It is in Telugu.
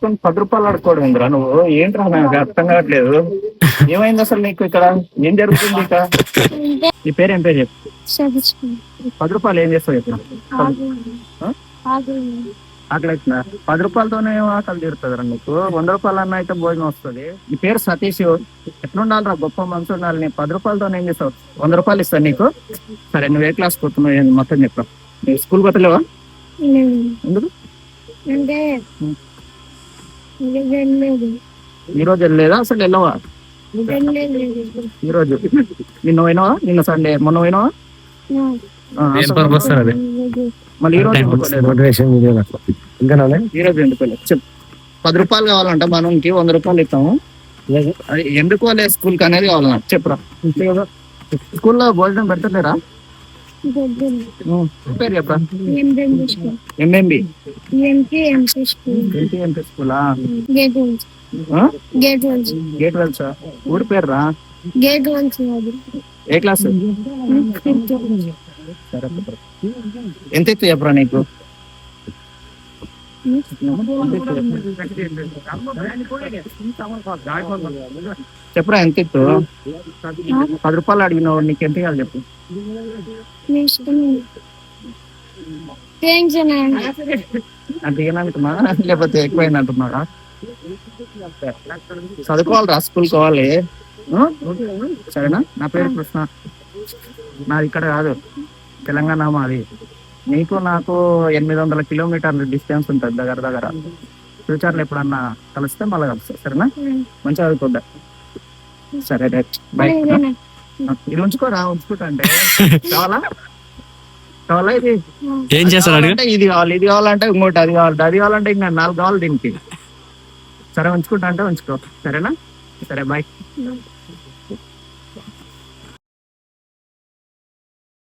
పట్టుకొని 10 రూపాయలు అడుకోవడం ఏందిరా నువ్వు? ఏంట్రా నాకు అర్థం కావట్లేదు. ఏమైంది అసలు నీకు ఇక్కడ? ఏం జరుగుతుంది ఇక్కడ? నీ పేరు ఏం పేరు చెప్పు. 10 రూపాయలు ఏం చేస్తావు చెప్పు. ఆకలి అవుతుందా? 10 రూపాయలతోనే ఆకలి తీరుతుందిరా నీకు. 100 రూపాయలు అన్న అయితే భోజనం వస్తుంది. నీ పేరు సతీష్. ఎట్లుండాలిరా? గొప్ప మనసు ఉండాలి. నేను 10 రూపాయలతో ఏం చేస్తావు? 100 రూపాయలు ఇస్తాను నీకు. సరే నువ్వు ఏ క్లాస్ పోతున్నావు ఏంది మొత్తం చెప్పా. నువ్వు స్కూల్ పోతలేవా? ఎందుకు? ఈ రోజు వెళ్ళలేదా? అసలు వెళ్ళవా? ఈ రోజు నిన్న పోయినావా? నిన్న సండే మొన్న పోయినావా? మళ్ళీ ఈ రోజు ఎందుకు చెప్పు. 10 రూపాయలు కావాలంట మనకి, 100 రూపాయలు ఇస్తాము. ఎందుకు వాళ్ళే స్కూల్ కి అనేది కావాలన్నా చెప్పురా. స్కూల్లో భోజనం పెడతలేరా? పేరు చెప్పరా. ఎంఎంబి స్కూలా? గేట్ వెల్స్. ఊరి పేరు రా? ఏ క్లాస్? ఎంత ఎత్తు చెప్పరా నీకు? చెప్పురా ఎంత ఎత్తు? 10 రూపాయలు అడిగినావు, నీకు ఎంత కావాలి చెప్పు. అంటే ఏనంటున్నా లేకపోతే ఎక్కువైంది అంటున్నారా? చదువుకోవాలిరా, స్కూల్ కోవాలి. సరేనా? నా పేరు కృష్ణ. నాది ఇక్కడ కాదు, తెలంగాణ మాది. నీకు నాకు 800 కిలోమీటర్ల డిస్టెన్స్ ఉంటుంది దగ్గర. ఫ్యూచర్ లో ఎప్పుడన్నా కలిస్తే మళ్ళీ కలుస్తా. సరేనా? మంచిగా చదువుకోద్దా. సరే రైట్ బై. ఇది ఉంచుకోరా. ఉంచుకుంటా అంటే కావాలా ఇది ఏం చేస్తాడు? ఇది కావాలంటే ఇంకోటి, అది కావాలంటే ఇంకా 4 కావాలి దీనికి. సరే ఉంచుకుంటా అంటే ఉంచుకో. సరేనా? సరే బాయ్.